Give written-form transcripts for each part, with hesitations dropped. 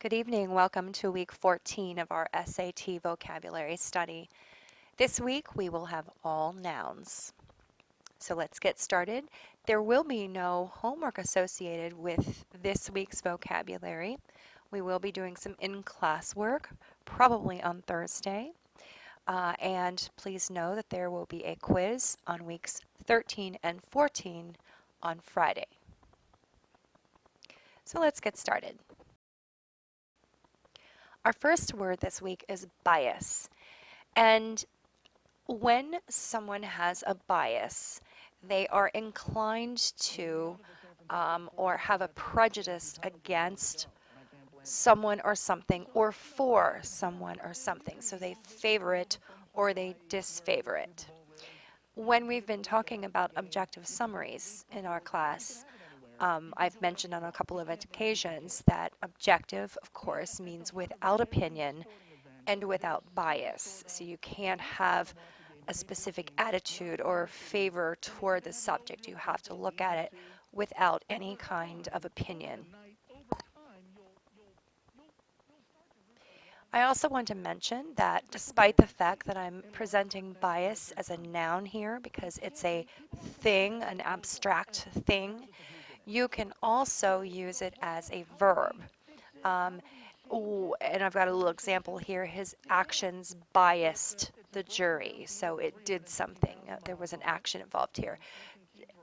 Good evening. Welcome to week 14 of our SAT vocabulary study. This week we will have all nouns. So let's get started. There will be no homework associated with this week's vocabulary. We will be doing some in-class work, probably on Thursday. And please know that there will be a quiz on weeks 13 and 14 on Friday. So let's get started. Our first word this week is bias. And when someone has a bias, they are inclined to or have a prejudice against someone or something or for someone or something. So they favor it or they disfavor it. When we've been talking about objective summaries in our class, I've mentioned on a couple of occasions that objective, of course, means without opinion and without bias. So you can't have a specific attitude or favor toward the subject. You have to look at it without any kind of opinion. I also want to mention that despite the fact that I'm presenting bias as a noun here because it's a thing, an abstract thing, you can also use it as a verb. And I've got a little example here. His actions biased the jury, so it did something. There was an action involved here.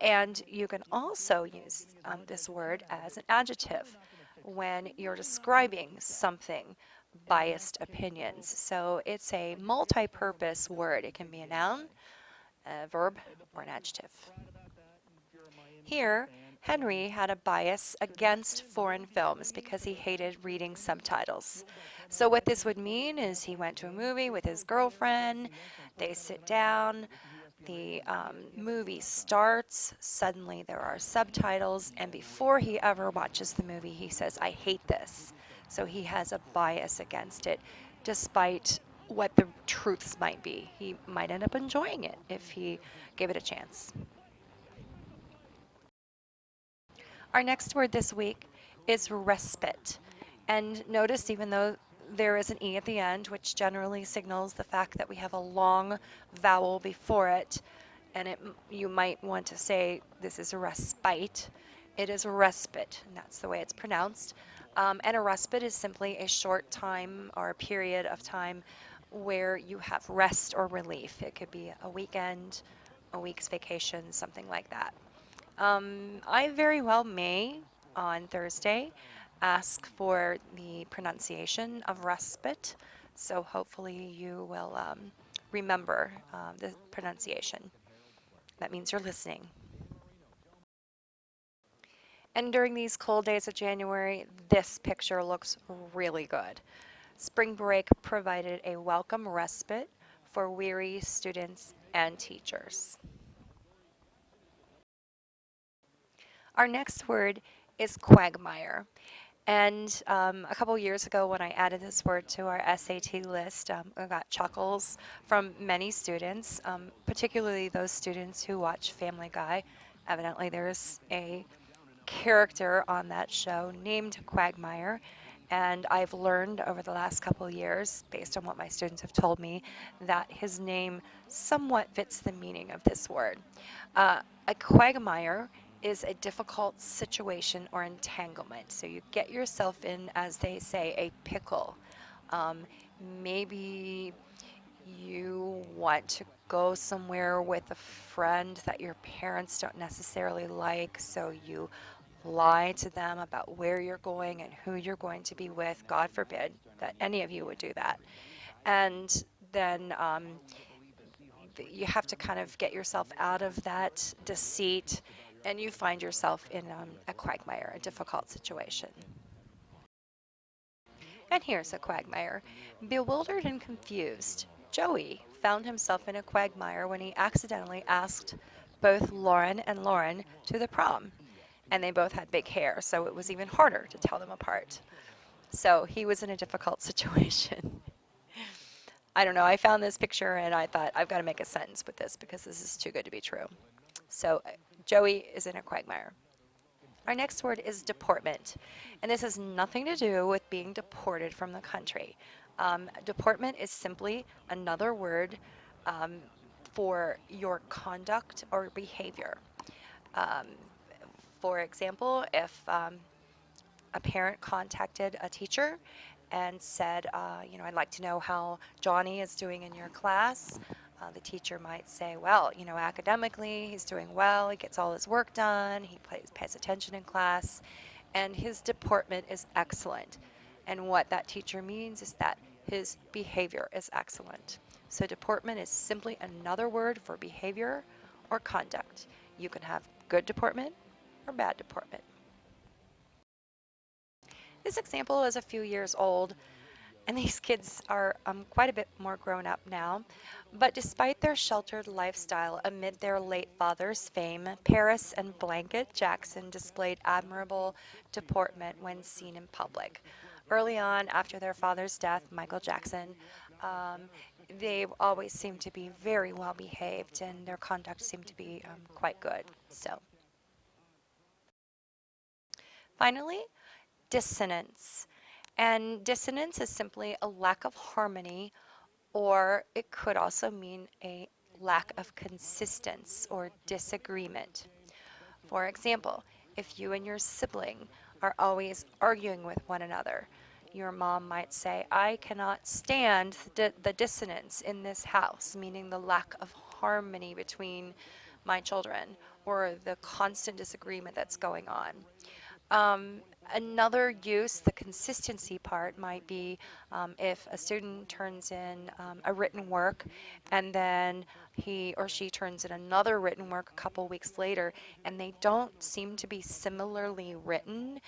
And you can also use this word as an adjective when you're describing something, biased opinions. So it's a multi-purpose word. It can be a noun, a verb, or an adjective. Here, Henry had a bias against foreign films because he hated reading subtitles. So what this would mean is he went to a movie with his girlfriend, they sit down, the movie starts, suddenly there are subtitles, and before he ever watches the movie, he says, "I hate this." So he has a bias against it, despite what the truths might be. He might end up enjoying it if he gave it a chance. Our next word this week is respite. And notice, even though there is an E at the end, which generally signals the fact that we have a long vowel before it, and you might want to say this is a respite. It is a respite, and that's the way it's pronounced. And a respite is simply a short time or a period of time where you have rest or relief. It could be a weekend, a week's vacation, something like that. I very well may, on Thursday, ask for the pronunciation of respite, so hopefully you will remember the pronunciation. That means you're listening. And during these cold days of January, this picture looks really good. Spring break provided a welcome respite for weary students and teachers. Our next word is quagmire. And a couple years ago when I added this word to our SAT list, I got chuckles from many students, particularly those students who watch Family Guy. Evidently there's a character on that show named Quagmire, and I've learned over the last couple years, based on what my students have told me, that his name somewhat fits the meaning of this word. A quagmire is a difficult situation or entanglement. So you get yourself in, as they say, a pickle. Um, Maybe you want to go somewhere with a friend that your parents don't necessarily like, so you lie to them about where you're going and who you're going to be with. God forbid that any of you would do that. And then you have to kind of get yourself out of that deceit, and you find yourself in a quagmire, a difficult situation. And here's a quagmire. Bewildered and confused, Joey found himself in a quagmire when he accidentally asked both Lauren and Lauren to the prom. And they both had big hair, so it was even harder to tell them apart. So he was in a difficult situation. I don't know, I found this picture and I thought, I've got to make a sentence with this because this is too good to be true. So Joey is in a quagmire. Our next word is deportment, and this has nothing to do with being deported from the country. Deportment is simply another word um, for your conduct or behavior. Um, for example, if a parent contacted a teacher and said, I'd like to know how Johnny is doing in your class. The teacher might say, well, academically, he's doing well, he gets all his work done, he pays attention in class, and his deportment is excellent. And what that teacher means is that his behavior is excellent. So deportment is simply another word for behavior or conduct. You can have good deportment or bad deportment. This example is a few years old, and these kids are quite a bit more grown up now. But despite their sheltered lifestyle amid their late father's fame, Paris and Blanket Jackson displayed admirable deportment when seen in public. Early on, after their father's death, Michael Jackson, um, they always seemed to be very well behaved, and their conduct seemed to be quite good. So, finally, dissonance. And dissonance is simply a lack of harmony, or it could also mean a lack of consistency or disagreement. For example, if you and your sibling are always arguing with one another, your mom might say, I cannot stand the dissonance in this house, meaning the lack of harmony between my children or the constant disagreement that's going on. Um, Another use, the consistency part, might be if a student turns in a written work and then he or she turns in another written work a couple weeks later and they don't seem to be similarly written,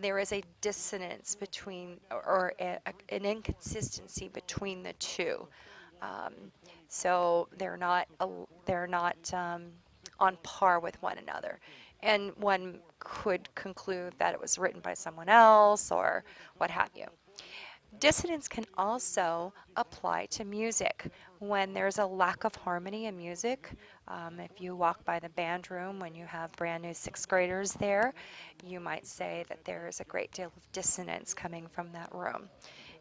there is a dissonance between, or an inconsistency between the two. Um, so they're not on par with one another. And one could conclude that it was written by someone else or what have you. Dissonance can also apply to music. When there's a lack of harmony in music, if you walk by the band room when you have brand new sixth graders there, you might say that there is a great deal of dissonance coming from that room.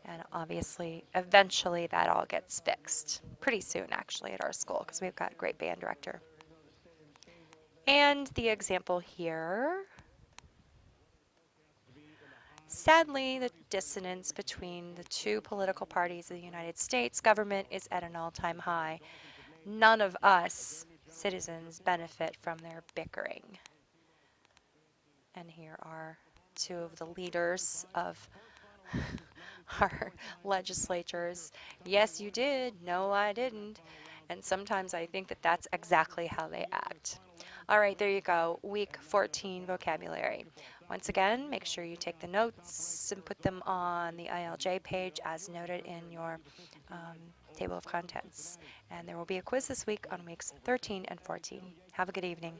And obviously, eventually, that all gets fixed. Pretty soon, actually, at our school, because we've got a great band director. And the example here, sadly, the dissonance between the two political parties of the United States government is at an all-time high. None of us citizens benefit from their bickering. And here are two of the leaders of our legislatures. Yes, you did. No, I didn't. And sometimes I think that that's exactly how they act. All right, there you go. Week 14 vocabulary. Once again, make sure you take the notes and put them on the ILJ page as noted in your table of contents. And there will be a quiz this week on weeks 13 and 14. Have a good evening.